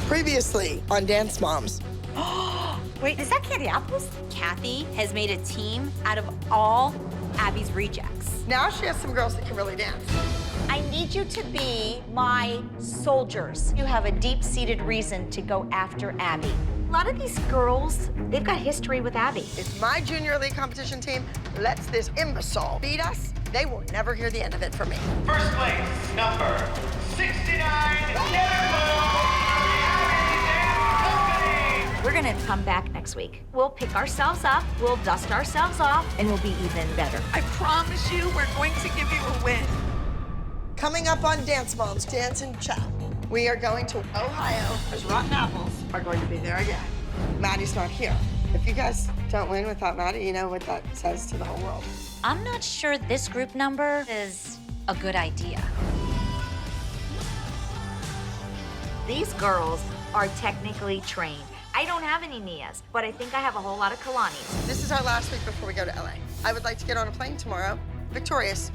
Previously on Dance Moms. Wait, is that Candy Apples? Kathy has made a team out of all Abby's rejects. Now she has some girls that can really dance. I need you to be my soldiers. You have a deep-seated reason to go after Abby. A lot of these girls, they've got history with Abby. If my junior league competition team lets this imbecile beat us, they will never hear the end of it from me. First place, number 69, We're gonna come back next week. We'll pick ourselves up, we'll dust ourselves off, and we'll be even better. I promise you, we're going to give you a win. Coming up on Dance Moms, Dance and Chat, we are going to Ohio, as Rotten Apples are going to be there again. Maddie's not here. If you guys don't win without Maddie, you know what that says to the whole world. I'm not sure this group number is a good idea. These girls are technically trained. I don't have any Nias, but I think I have a whole lot of Kalanis. This is our last week before we go to LA. I would like to get on a plane tomorrow, victorious.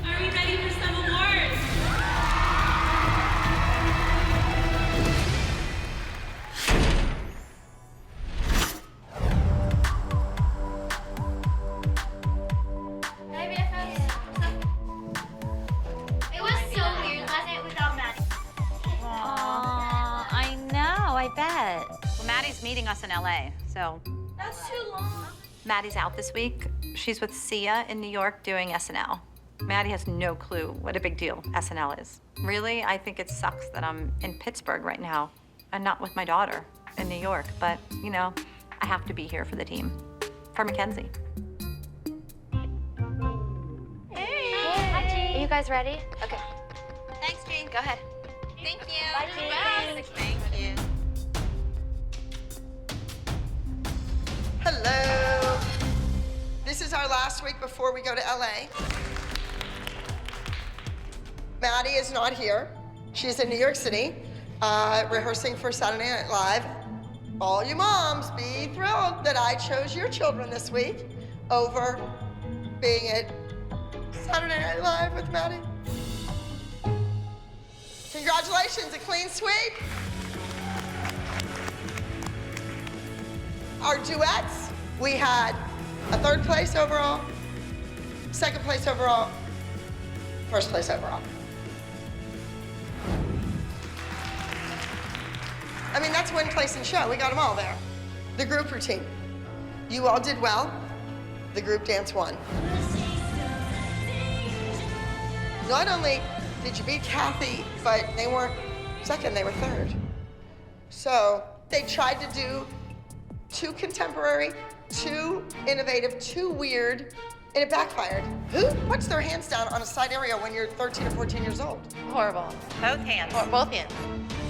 Are we ready for some awards? Hi, BFFs. It was so weird last night without Maddie. Aw, I know, I bet. Well, Maddie's meeting us in LA, so. That's too long. Maddie's out this week. She's with Sia in New York doing SNL. Maddie has no clue what a big deal SNL is. Really, I think it sucks that I'm in Pittsburgh right now and not with my daughter in New York, but, you know, I have to be here for the team, for Mackenzie. Hi, G. Are you guys ready? Okay. Thanks, Jean. Go ahead. Thank you. Bye, Jean. Thank you. Hello. This is our last week before we go to LA. Maddie is not here. She's in New York City, rehearsing for Saturday Night Live. All you moms, be thrilled that I chose your children this week over being at Saturday Night Live with Maddie. Congratulations, a clean sweep. Our duets, we had a third place overall, second place overall, first place overall. I mean, that's win, place, and show. We got them all there. The group routine. You all did well. The group dance won. Not only did you beat Kathy, but they weren't second, they were third. So they tried to do too contemporary, too innovative, too weird, and it backfired. Who puts their hands down on a side area when you're 13 or 14 years old? Horrible. Both hands. Or both hands.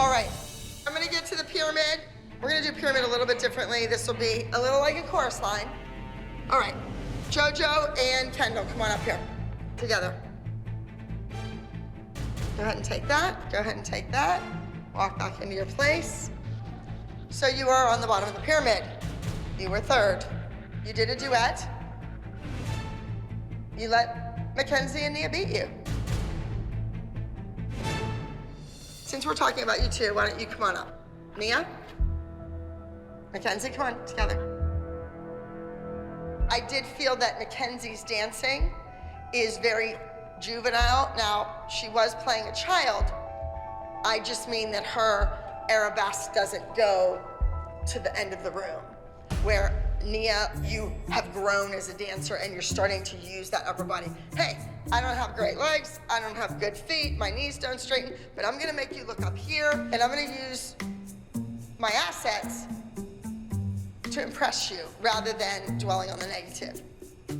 All right, I'm gonna get to the pyramid. We're gonna do pyramid a little bit differently. This will be a little like a chorus line. All right, JoJo and Kendall, come on up here, together. Go ahead and take that, go ahead and take that. Walk back into your place. So you are on the bottom of the pyramid. You were third. You did a duet. You let Mackenzie and Nia beat you. Since we're talking about you two, why don't you come on up? Nia? Mackenzie, come on, together. I did feel that Mackenzie's dancing is very juvenile. Now, she was playing a child. I just mean that her arabesque doesn't go to the end of the room, where Nia, you have grown as a dancer and you're starting to use that upper body. Hey, I don't have great legs, I don't have good feet, my knees don't straighten, but I'm gonna make you look up here and I'm gonna use my assets to impress you rather than dwelling on the negative.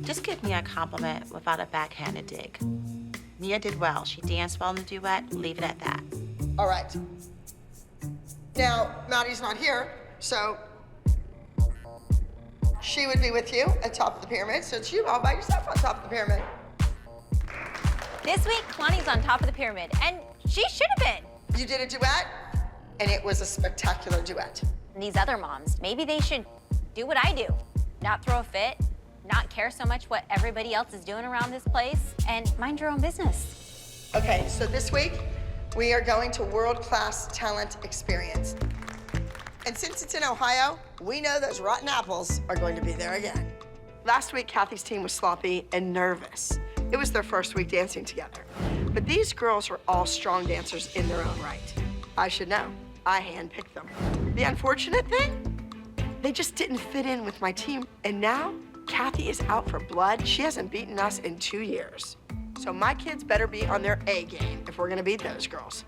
Just give Nia a compliment without a backhanded dig. Nia did well. She danced well in the duet. Leave it at that. All right. Now, Maddie's not here, so she would be with you at top of the pyramid, so it's you all by yourself on top of the pyramid. This week, Kalani's on top of the pyramid, and she should have been. You did a duet, and it was a spectacular duet. And these other moms, maybe they should do what I do. Not throw a fit, not care so much what everybody else is doing around this place, and mind your own business. Okay, so this week, We are going to world-class talent experience. And since it's in Ohio, we know those rotten apples are going to be there again. Last week, Kathy's team was sloppy and nervous. It was their first week dancing together. But these girls are all strong dancers in their own right. I should know. I handpicked them. The unfortunate thing, they just didn't fit in with my team. And now, Kathy is out for blood. She hasn't beaten us in 2 years. So my kids better be on their A game if we're gonna beat those girls.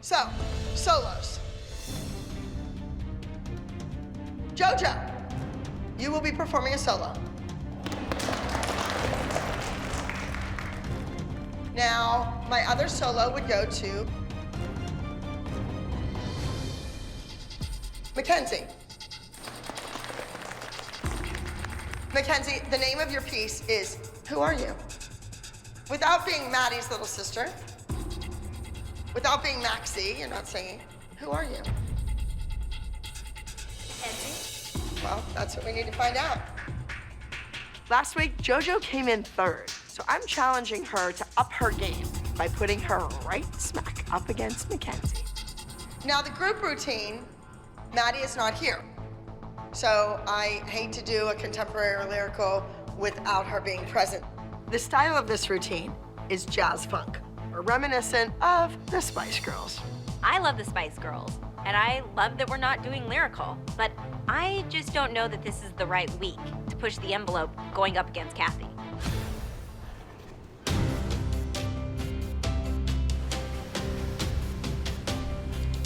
So, solos. JoJo, you will be performing a solo. Now, my other solo would go to Mackenzie. Mackenzie, the name of your piece is Who Are You? Without being Maddie's little sister, without being Maxie, you're not singing, who are you? Mackenzie? Well, that's what we need to find out. Last week, JoJo came in third, so I'm challenging her to up her game by putting her right smack up against Mackenzie. Now, the group routine, Maddie is not here. So I hate to do a contemporary or lyrical without her being present. The style of this routine is jazz funk, or reminiscent of the Spice Girls. I love the Spice Girls, and I love that we're not doing lyrical, but I just don't know that this is the right week to push the envelope going up against Kathy.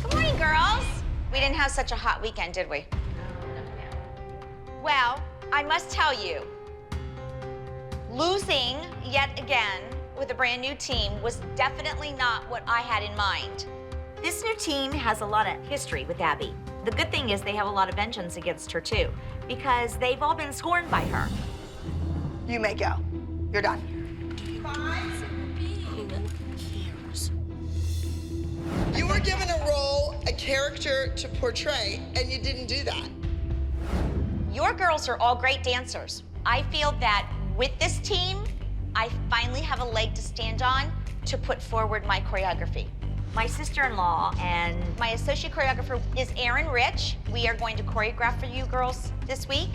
Good morning, girls. We didn't have such a hot weekend, did we? Well, I must tell you, losing yet again with a brand new team was definitely not what I had in mind. This new team has a lot of history with Abby. The good thing is they have a lot of vengeance against her too, because they've all been scorned by her. You may go. You're done. You were given a role, a character to portray, and you didn't do that. Your girls are all great dancers. I feel that with this team, I finally have a leg to stand on to put forward my choreography. My sister-in-law and my associate choreographer is Erin Rich. We are going to choreograph for you girls this week.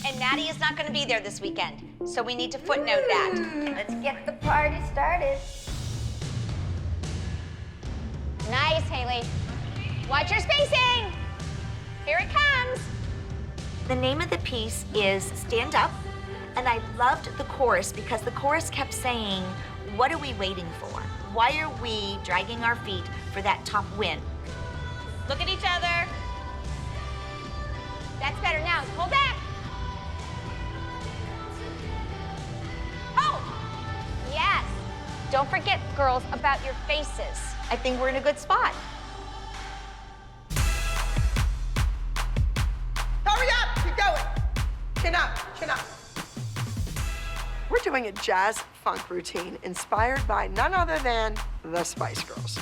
And Maddie is not going to be there this weekend, so we need to footnote that. Let's get the party started. Nice, Haley. Watch your spacing. Here it comes. The name of the piece is Stand Up, and I loved the chorus because the chorus kept saying, what are we waiting for? Why are we dragging our feet for that top win? Look at each other. That's better now. Pull back. Oh! Yes. Don't forget, girls, about your faces. I think we're in a good spot. Hurry up, keep going. Chin up, chin up. We're doing a jazz funk routine inspired by none other than the Spice Girls.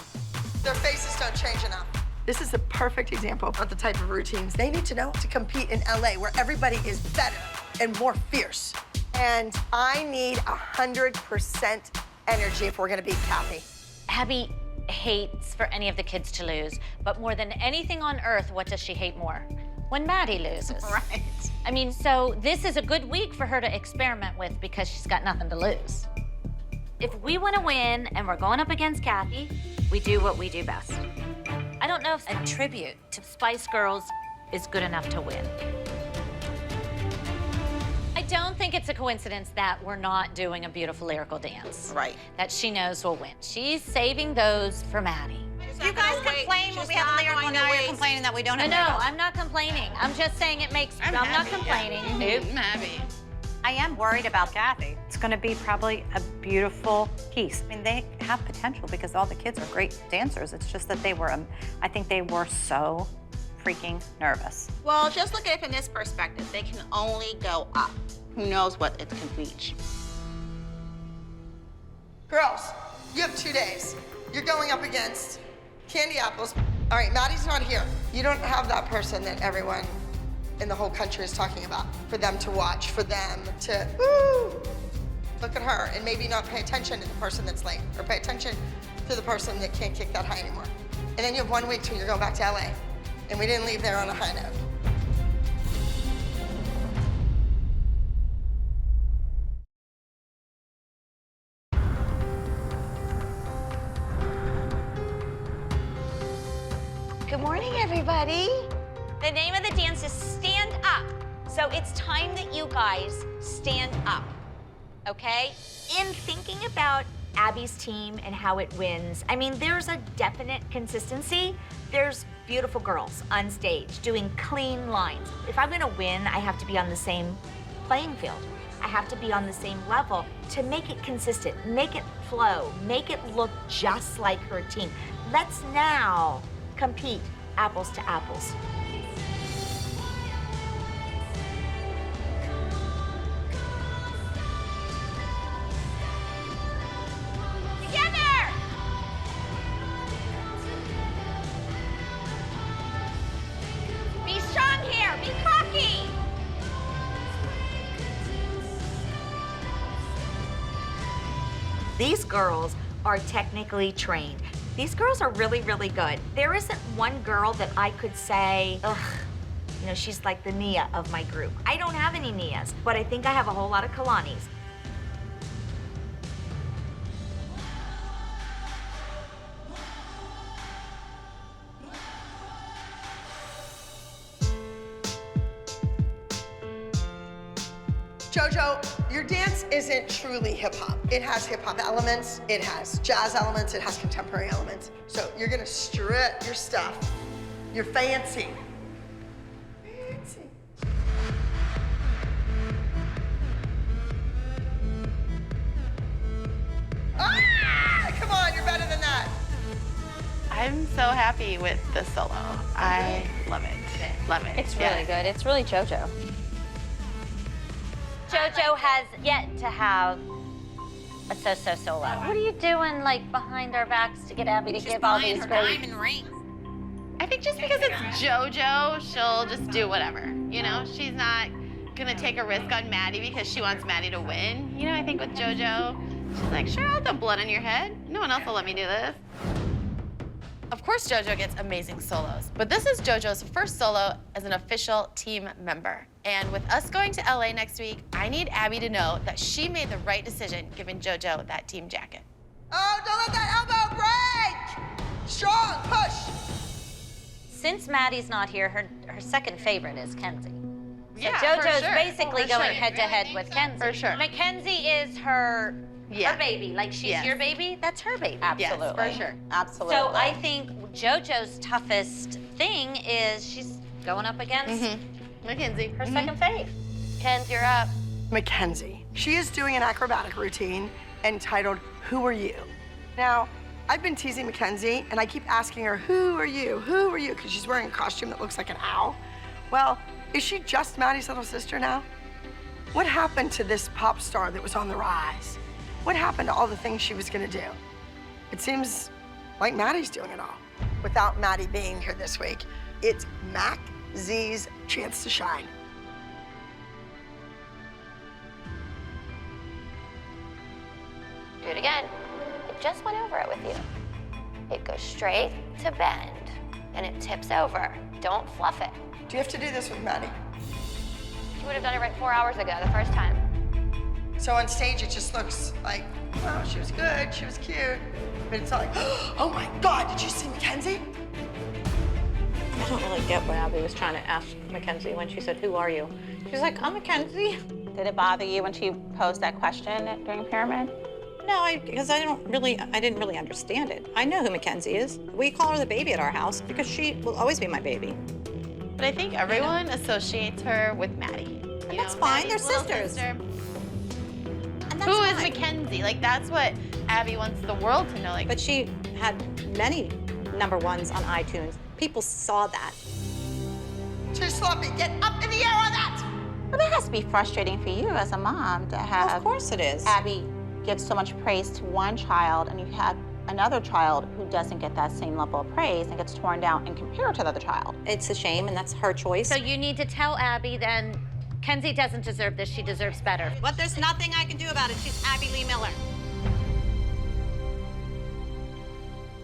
Their faces don't change enough. This is a perfect example of the type of routines they need to know to compete in LA, where everybody is better and more fierce. And I need 100% energy if we're gonna beat Kathy. Abby hates for any of the kids to lose, but more than anything on earth, what does she hate more? When Maddie loses. Right. I mean, so this is a good week for her to experiment with because she's got nothing to lose. If we want to win and we're going up against Kathy, we do what we do best. I don't know if a tribute to Spice Girls is good enough to win. I don't think it's a coincidence that we're not doing a beautiful lyrical dance. Right. That she knows will win. She's saving those for Maddie. You guys complain when we have a lyrical, now you're complaining that we don't have No, lyrical. I'm not complaining. I'm just saying it makes, I'm not complaining. Nope. I'm happy. I am worried about Kathy. It's going to be probably a beautiful piece. I mean, they have potential because all the kids are great dancers. It's just that they were, I think they were so freaking nervous. Well, just look at it from this perspective. They can only go up. Who knows what it can reach? Girls, you have 2 days. You're going up against Candy Apples. All right, Maddie's not here. You don't have that person that everyone in the whole country is talking about for them to watch, for them to, woo. look at her and maybe not pay attention to the person that's late, or pay attention to the person that can't kick that high anymore. And then you have 1 week till you're going back to LA. And we didn't leave there on a high note. Good morning, everybody. The name of the dance is Stand Up. So it's time that you guys stand up, okay? In thinking about Abby's team and how it wins, I mean, there's a definite consistency. There's beautiful girls on stage doing clean lines. If I'm gonna win, I have to be on the same playing field. I have to be on the same level to make it consistent, make it flow, make it look just like her team. Let's now compete apples to apples. Together! Be strong here, be cocky! These girls are technically trained. These girls are really, really good. There isn't one girl that I could say, ugh, you know, she's like the Nia of my group. I don't have any Nias, but I think I have a whole lot of Kalanis. JoJo, your dance isn't truly hip hop. It has hip hop elements, it has jazz elements, it has contemporary elements. So you're gonna strut your stuff. You're fancy. Fancy. Ah! Come on, you're better than that. I'm so happy with the solo. I love it. Love it. It's really good. It's really JoJo. JoJo has yet to have a so-so solo. What are you doing, like, behind our backs to get Abby to give all these great... I think just because it's JoJo, she'll just do whatever. You know, she's not gonna take a risk on Maddie because she wants Maddie to win. You know, I think with JoJo, she's like, sure, I'll throw blood on your head. No one else will let me do this. Of course, JoJo gets amazing solos, but this is JoJo's first solo as an official team member. And with us going to LA next week, I need Abby to know that she made the right decision giving JoJo that team jacket. Oh, don't let that elbow break! Strong, push! Since Maddie's not here, her second favorite is Kenzie. So Yeah, JoJo's for sure. basically For going sure. head-to-head with Kenzie. For sure. Mackenzie is her baby. Like, she's Yes. your baby, that's her baby. Yes, for sure. Absolutely. So I think JoJo's toughest thing is she's going up against Mackenzie. her second fave. Kenz, you're up. Mackenzie. She is doing an acrobatic routine entitled, Who Are You? Now, I've been teasing Mackenzie, and I keep asking her, who are you? Who are you? Because she's wearing a costume that looks like an owl. Well, is she just Maddie's little sister now? What happened to this pop star that was on the rise? What happened to all the things she was gonna do? It seems like Maddie's doing it all. Without Maddie being here this week, it's Mac Z's chance to shine. Do it again. I just went over it with you. It goes straight to bend, and it tips over. Don't fluff it. Do you have to do this with Maddie? You would have done it right 4 hours ago, the first time. So on stage, it just looks like, oh, she was good, she was cute. But it's not like, oh my God, did you see Mackenzie? I don't really get what Abby was trying to ask Mackenzie when she said, who are you? She's like, I'm Mackenzie. Did it bother you when she posed that question during Pyramid? No, because I didn't really understand it. I know who Mackenzie is. We call her the baby at our house because she will always be my baby. But I think everyone associates her with Maddie. You That's know, fine, Maddie's they're little sisters. sister. And that's Who is fine. Mackenzie? Like, that's what Abby wants the world to know. Like, But she had many #1s on iTunes. People saw that. Too sloppy, get up in the air on that! But that has to be frustrating for you as a mom to have Of course it is. Abby give so much praise to one child and you have another child who doesn't get that same level of praise and gets torn down and compared to the other child. It's a shame, and that's her choice. So you need to tell Abby then Kenzie doesn't deserve this. She deserves better. But there's nothing I can do about it. She's Abby Lee Miller.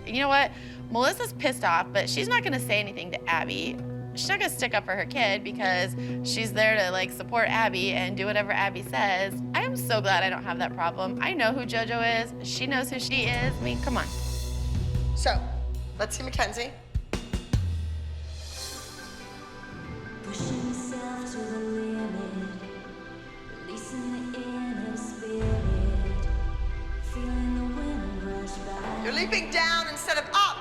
You know what? Melissa's pissed off, but she's not gonna say anything to Abby. She's not gonna stick up for her kid because she's there to like support Abby and do whatever Abby says. I am so glad I don't have that problem. I know who JoJo is. She knows who she is. I mean, come on. So, let's see Mackenzie. You're leaping down instead of up.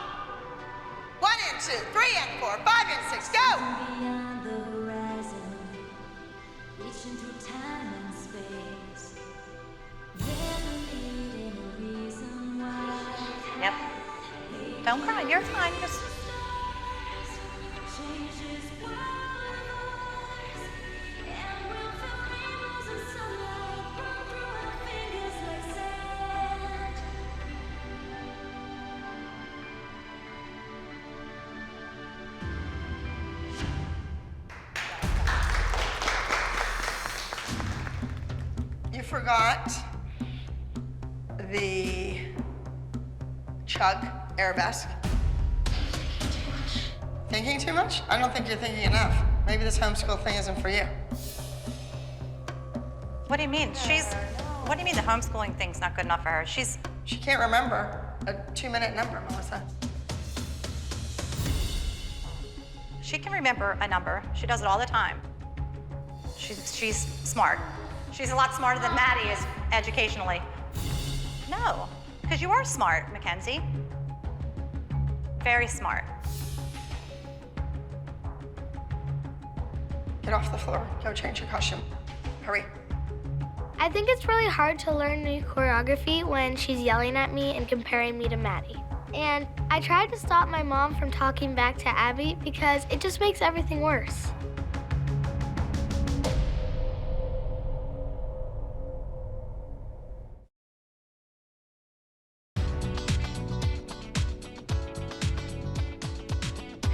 1 and 2, 3 and 4, 5 and 6, go! Yep. Don't cry. You're fine. Just... You forgot the chug arabesque. Thinking too much? I don't think you're thinking enough. Maybe this homeschool thing isn't for you. What do you mean? What do you mean the homeschooling thing's not good enough for her? She can't remember a 2-minute number, Melissa. She can remember a number. She does it all the time. She's smart. She's a lot smarter than Maddie is educationally. No, because you are smart, Mackenzie. Very smart. Get off the floor. Go change your costume. Hurry. I think it's really hard to learn new choreography when she's yelling at me and comparing me to Maddie. And I tried to stop my mom from talking back to Abby because it just makes everything worse.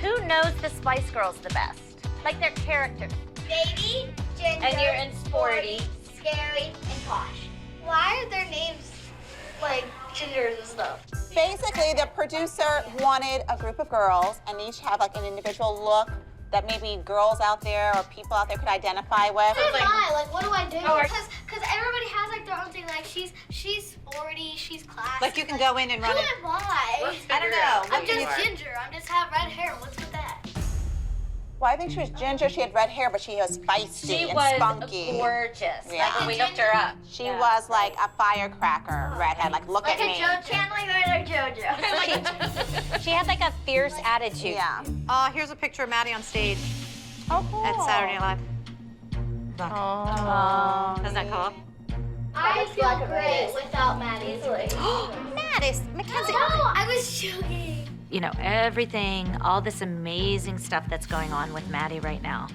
Who knows the Spice Girls the best? Like their characters. Baby, Ginger, And you're in Sporty. Scary, and Posh. Why are their names like gingers and stuff? Basically, the producer wanted a group of girls and each have like an individual look that maybe girls out there or people out there could identify with. Who am I? Like, what do I do? Because everybody has like their own thing. Like, she's sporty, she's classy. Like you can go in and run it. Who am I? I don't know. I'm just Ginger. I'm just have red hair. What's with that? Well, I think she was Ginger. She had red hair, but she was feisty She and was spunky. gorgeous. Yeah. Like when we looked her up. She was like a firecracker redhead. Like, look at me. Channeling her JoJo. She had like a fierce attitude. Yeah. Here's a picture of Maddie on stage Oh, cool. at Saturday Night Live. Oh. Isn't that cool? I feel great without Maddie's like. Maddie, Mackenzie. No, I was joking. You know, everything, all this amazing stuff that's going on with Maddie right now,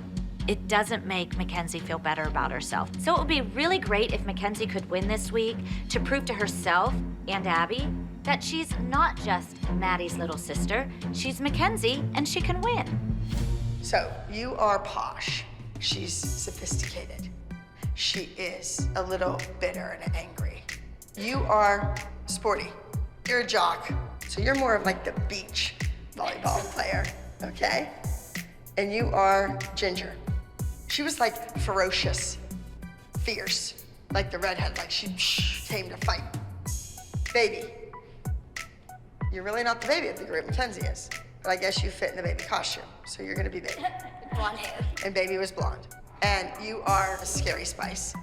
it doesn't make Mackenzie feel better about herself. So it would be really great if Mackenzie could win this week to prove to herself and Abby that she's not just Maddie's little sister, she's Mackenzie and she can win. So, you are Posh. She's sophisticated. She is a little bitter and angry. You are Sporty. You're a jock. So you're more of like the beach volleyball player, okay? And you are Ginger. She was like ferocious, fierce, like the redhead, like she came to fight. Baby. You're really not the baby of the group, Mackenzie is. But I guess you fit in the baby costume, so you're gonna be baby. Blonde hair. And baby was blonde. And you are a Scary Spice.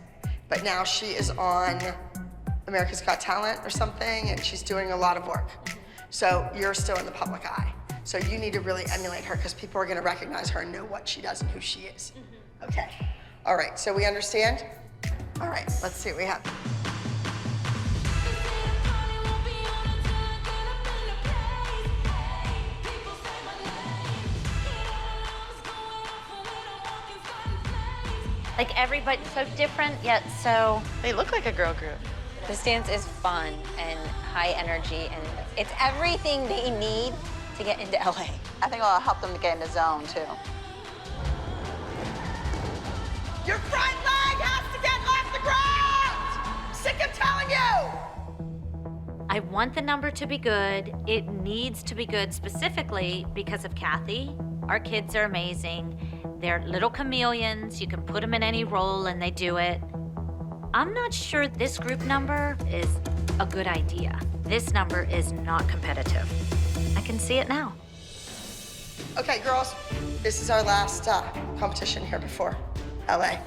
But now she is on America's Got Talent or something, and she's doing a lot of work. So you're still in the public eye. So you need to really emulate her because people are gonna recognize her and know what she does and who she is. Okay. All right, so we understand? All right, let's see what we have. Like everybody's so different yet so... They look like a girl group. This dance is fun and high energy, and it's everything they need to get into LA. I think it'll help them to get in the zone, too. Your front leg has to get off the ground! Sick of telling you! I want the number to be good. It needs to be good specifically because of Kathy. Our kids are amazing. They're little chameleons. You can put them in any role and they do it. I'm not sure this group number is a good idea. This number is not competitive. I can see it now. Okay, girls, this is our last competition here before LA.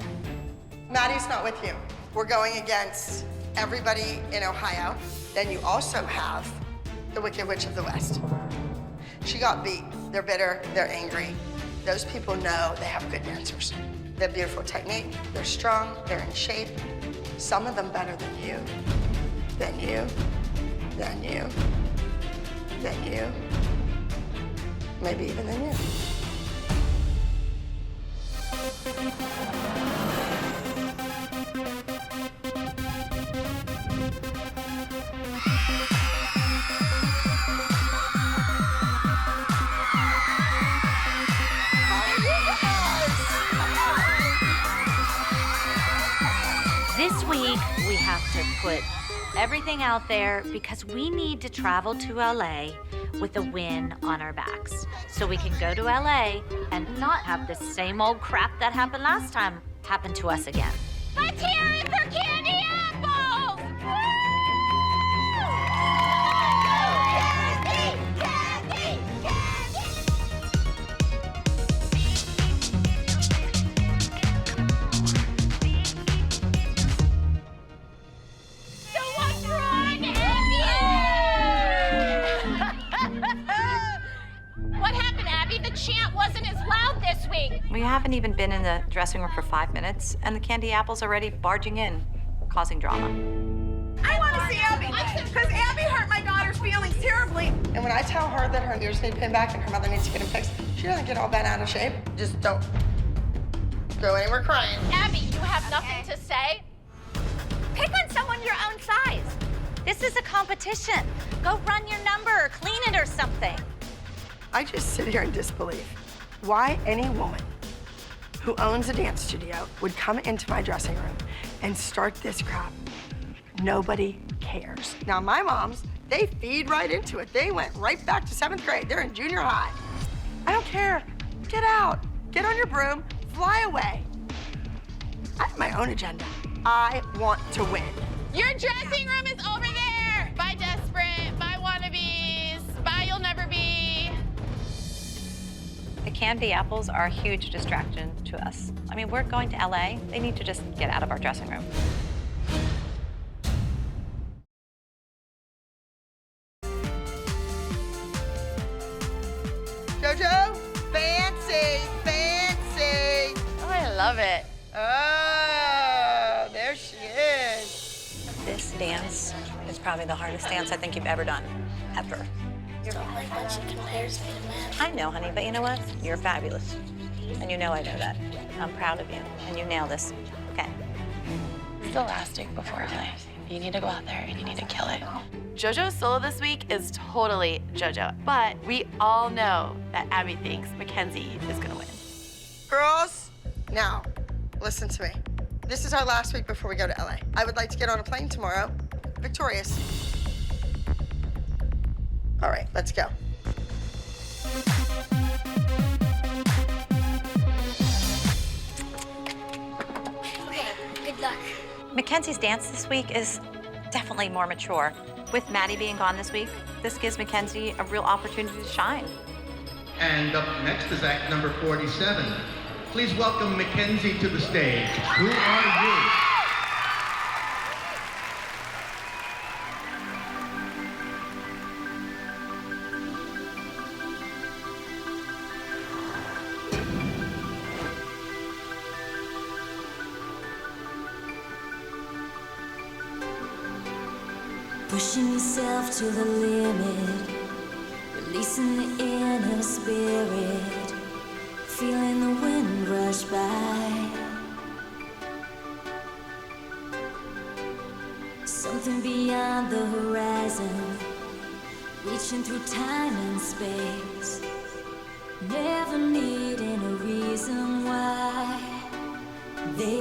Maddie's not with you. We're going against everybody in Ohio. Then you also have the Wicked Witch of the West. She got beat. They're bitter, they're angry. Those people know they have good dancers. They have beautiful technique, they're strong, they're in shape. Some of them better than you, than you, than you, than you, maybe even than you. This week, we have to put everything out there because we need to travel to LA with a win on our backs. So we can go to LA and not have the same old crap that happened last time happen to us again. Let's hear it for Candy Apples! Candy, candy, So what's wrong, Abby? What happened, Abby? The chant wasn't as loud this week. We haven't even been in the dressing room for 5 minutes, and the Candy Apple's already barging in, causing drama. I want to see Abby, because Abby hurt my daughter's feelings terribly. And when I tell her that her ears need pinned back and her mother needs to get them fixed, she doesn't get all bent out of shape. Just don't go anywhere crying. Abby, you have nothing to say? Pick on someone your own size. This is a competition. Go run your number or clean it or something. I just sit here in disbelief. Why any woman who owns a dance studio would come into my dressing room and start this crap. Nobody cares. Now, my moms, they feed right into it. They went right back to 7th grade. They're in junior high. I don't care. Get out. Get on your broom. Fly away. I have my own agenda. I want to win. Your dressing room is over there. Bye, Desperate. Bye, Wannabes. Bye, You'll Never Be. The Candy Apples are a huge distraction to us. I mean, we're going to LA. They need to just get out of our dressing room. JoJo, fancy, fancy. Oh, I love it. Oh, there she is. This dance is probably the hardest dance I think you've ever done, ever. I don't like when she compares me to Matt. I know, honey, but you know what? You're fabulous. And you know I know that. I'm proud of you, and you nail this. Okay. It's the last week before LA. You need to go out there and you need to kill it. JoJo's solo this week is totally JoJo, but we all know that Abby thinks Mackenzie is gonna win. Girls, now, listen to me. This is our last week before we go to LA. I would like to get on a plane tomorrow, victorious. All right, let's go. Okay, good luck. Mackenzie's dance this week is definitely more mature. With Maddie being gone this week, this gives Mackenzie a real opportunity to shine. And up next is act number 47. Please welcome Mackenzie to the stage. Who are you? Pushing yourself to the limit, releasing the inner spirit, feeling the wind rush by. Something beyond the horizon, reaching through time and space, never needing a reason why. They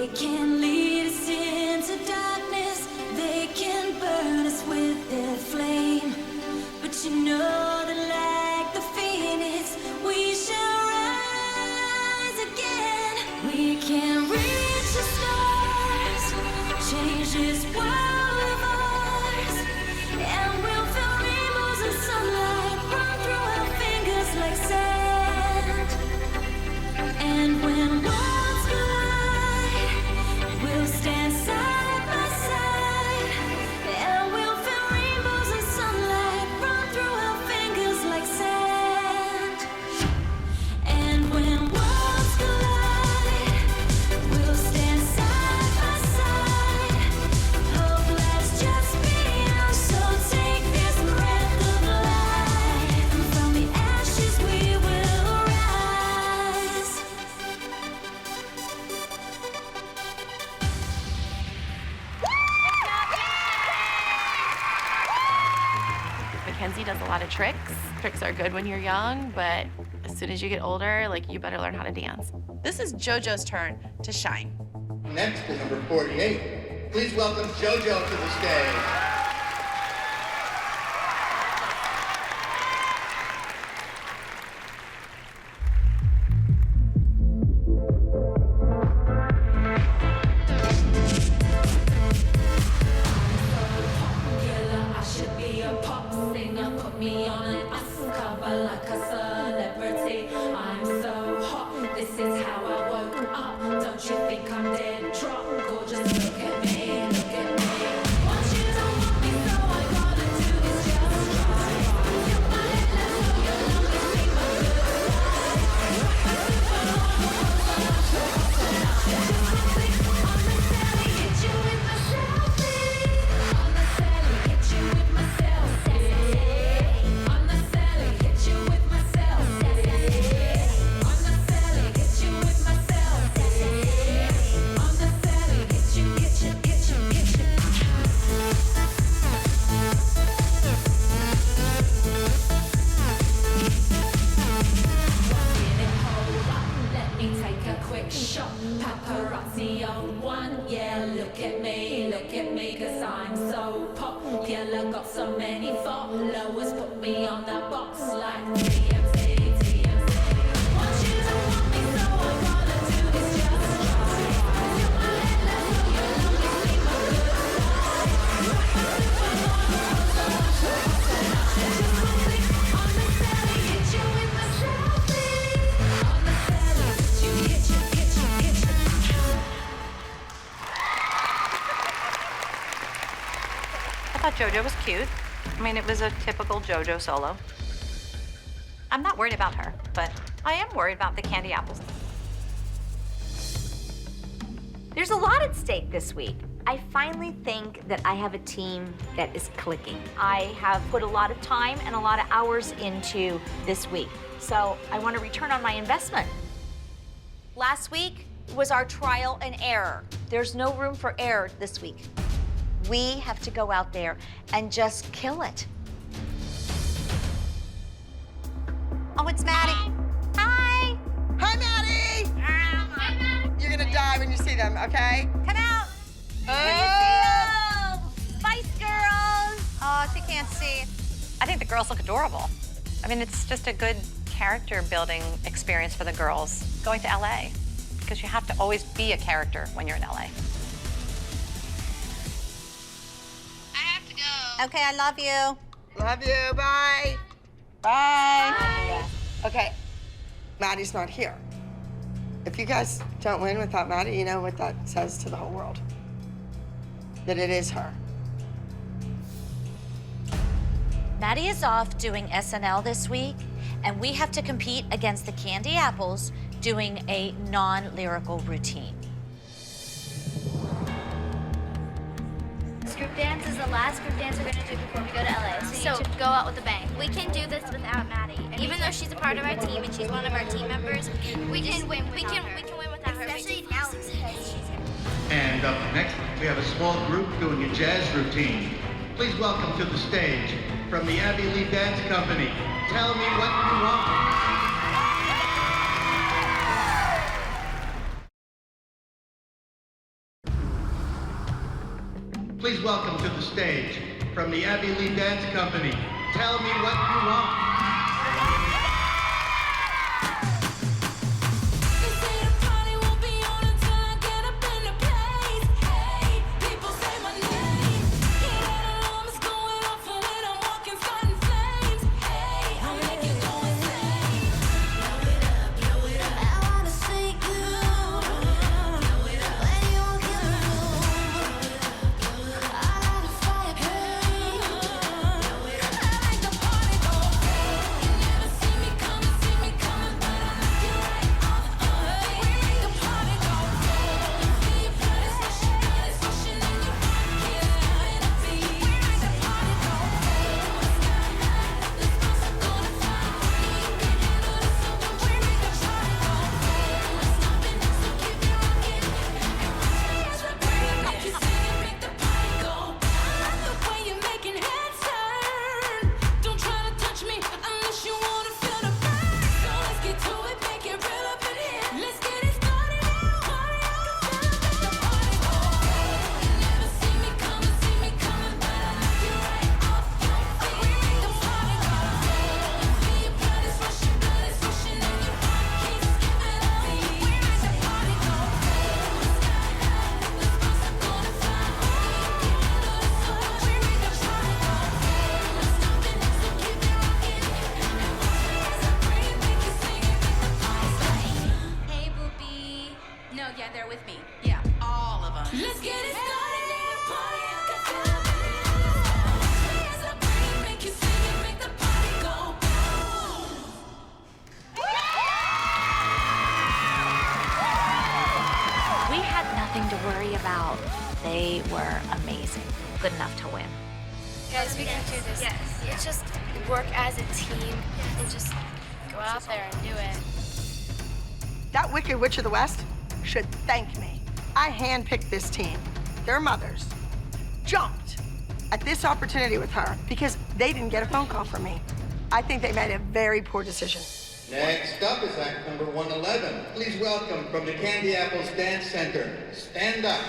tricks. Tricks are good when you're young, but as soon as you get older, like, you better learn how to dance. This is JoJo's turn to shine. Next to number 48. Please welcome JoJo to the stage. JoJo was cute. I mean, it was a typical JoJo solo. I'm not worried about her, but I am worried about the candy apples. There's a lot at stake this week. I finally think that I have a team that is clicking. I have put a lot of time and a lot of hours into this week, so I want to return on my investment. Last week was our trial and error. There's no room for error this week. We have to go out there and just kill it. Oh, it's Maddie. Hi. Hi, Maddie. Hi, Maddie. You're gonna die when you see them, okay? Come out. Spice Girls. Oh, she can't see. I think the girls look adorable. I mean, it's just a good character building experience for the girls going to LA, because you have to always be a character when you're in LA. Okay, I love you. Love you, bye. Bye. Okay, Maddie's not here. If you guys don't win without Maddie, you know what that says to the whole world. That it is her. Maddie is off doing SNL this week, and we have to compete against the Candy Apples doing a non-lyrical routine. This group dance is the last group dance we're gonna do before we go to LA. So you should go out with a bang. We can do this without Maddie. And even though she's a part of our team and she's one of our team members, we can win without her. We can win without her. Especially now because she's here. And up next, we have a small group doing a jazz routine. Please welcome to the stage, from the Abbey Lee Dance Company, Tell Me What You Want. Please welcome to the stage, from the Abbey Lee Dance Company, Tell Me What You Want. about. They were amazing. Good enough to win. Guys, we can do this. Yes. It's just work as a team and just go out there and do it. That Wicked Witch of the West should thank me. I handpicked this team. Their mothers jumped at this opportunity with her because they didn't get a phone call from me. I think they made a very poor decision. Next up is act number 111. Please welcome from the Candy Apples Dance Center, Stand Up.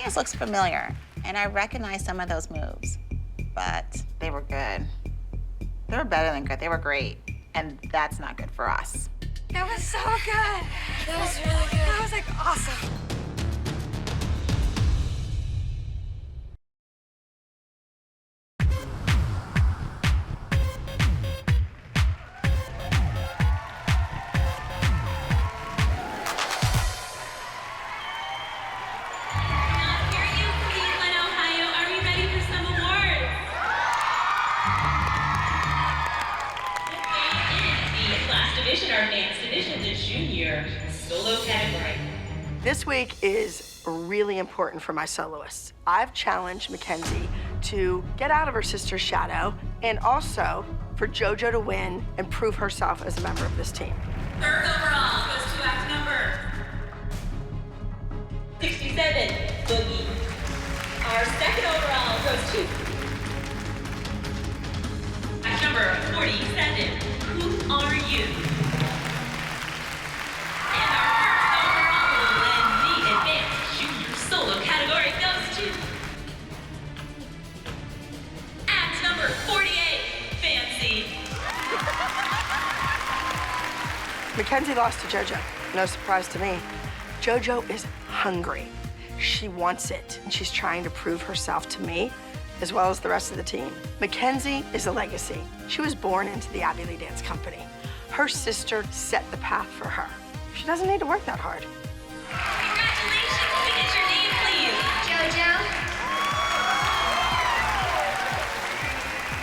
This looks familiar, and I recognize some of those moves, but they were good. They were better than good. They were great, and that's not good for us. That was so good. That was really good. That was like awesome. Our dance division, the junior solo category. This week is really important for my soloists. I've challenged Mackenzie to get out of her sister's shadow and also for JoJo to win and prove herself as a member of this team. Third overall goes to act number 67, Boogie. Our second overall goes to act number 47, Who Are You? And our first overall in the advanced junior solo category goes to act number 48, Fancy. Mackenzie lost to JoJo. No surprise to me. JoJo is hungry. She wants it, and she's trying to prove herself to me, as well as the rest of the team. Mackenzie is a legacy. She was born into the Abby Lee Dance Company. Her sister set the path for her. She doesn't need to work that hard. Congratulations, can I get your name, please? JoJo.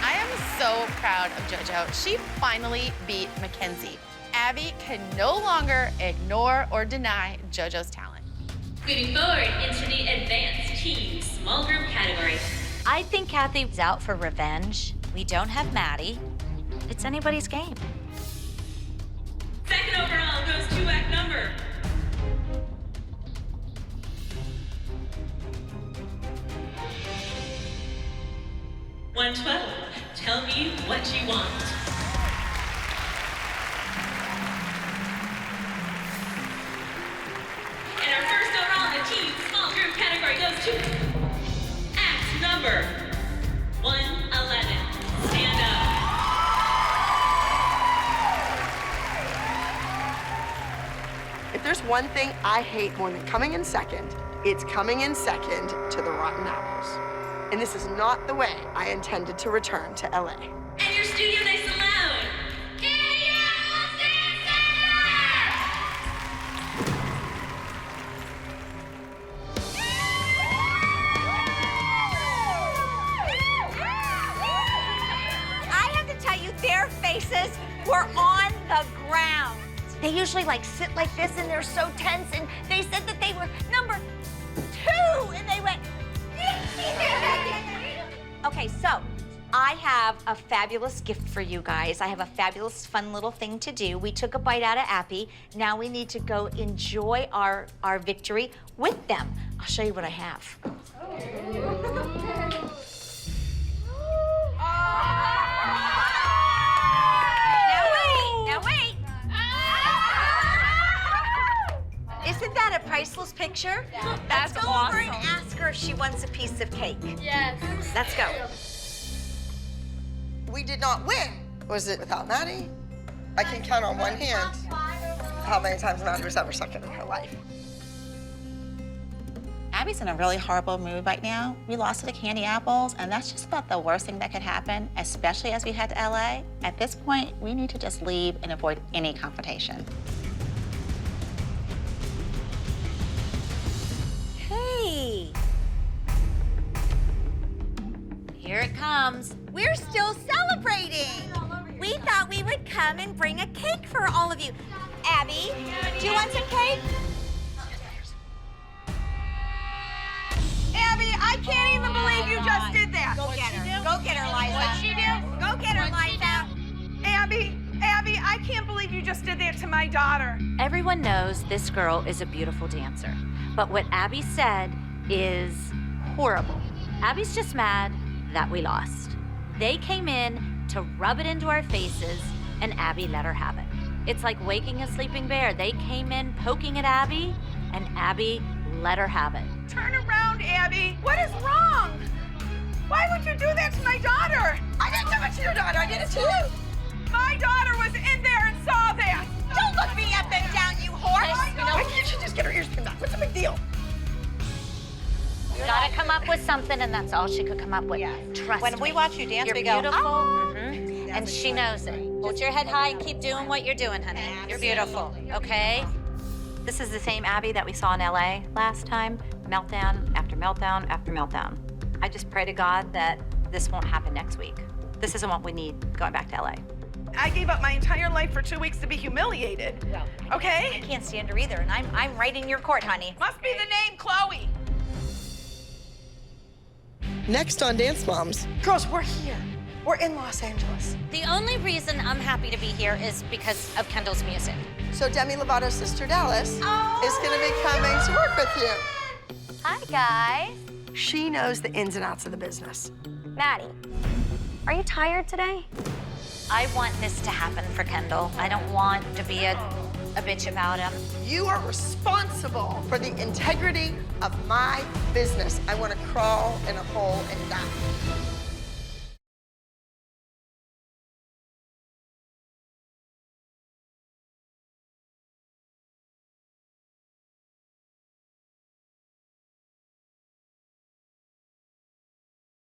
I am so proud of JoJo. She finally beat Mackenzie. Abby can no longer ignore or deny JoJo's talent. Moving forward into the advanced team small group category. I think Kathy's out for revenge. We don't have Maddie. It's anybody's game. Second overall goes to act number 112. Tell me what you want. one thing I hate more than coming in second, it's coming in second to the Rotten Apples. And this is not the way I intended to return to LA. And your studio nice and loud. I have to tell you, their faces were on the ground. They usually like sit like this and they're so tense, and they said that they were number 2 and they went. Okay, so I have a fabulous gift for you guys. I have a fabulous fun little thing to do. We took a bite out of Abby. Now we need to go enjoy our victory with them. I'll show you what I have. Now wait. Isn't that a priceless picture? Let's go over and ask her if she wants a piece of cake. Yes. Let's go. We did not win. Was it without Maddie? I can count on one hand how many times Maddie was ever second in her life. Abby's in a really horrible mood right now. We lost to the Candy Apples, and that's just about the worst thing that could happen, especially as we head to LA. At this point, we need to just leave and avoid any confrontation. Hey. Here it comes. We're still celebrating. We thought we would come and bring a cake for all of you. Abby, do you want some cake? Abby, I can't even believe you just did that. Go get her. Go get her, Liza. What'd she do? Go get her, Liza. Abby, I can't believe you just did that to my daughter. Everyone knows this girl is a beautiful dancer. But what Abby said is horrible. Abby's just mad that we lost. They came in to rub it into our faces, and Abby let her have it. It's like waking a sleeping bear. They came in poking at Abby, and Abby let her have it. Turn around, Abby. What is wrong? Why would you do that to my daughter? I didn't do it to your daughter, I did it to you. My daughter was in there and saw that. Don't look me up and down, you horse. Why can't she just get her ears pinned back? What's the big deal? You gotta come up with something, and that's all she could come up with. Trust When me. we watch you dance, You're we go, beautiful, "Oh." and she knows it. Hold your head high and keep doing what you're doing, honey. You're beautiful, okay? This is the same Abby that we saw in LA last time. Meltdown after meltdown after meltdown. I just pray to God that this won't happen next week. This isn't what we need going back to LA. I gave up my entire life for 2 weeks to be humiliated. Okay? I can't stand her either, and I'm right in your court, honey. Must be the name Chloe. Next on Dance Moms. Girls, we're here. We're in Los Angeles. The only reason I'm happy to be here is because of Kendall's music. So Demi Lovato's sister Dallas is gonna be coming to work with you. Hi, guys. She knows the ins and outs of the business. Maddie, are you tired today? I want this to happen for Kendall. I don't want to be a bitch about him. You are responsible for the integrity of my business. I want to crawl in a hole and die.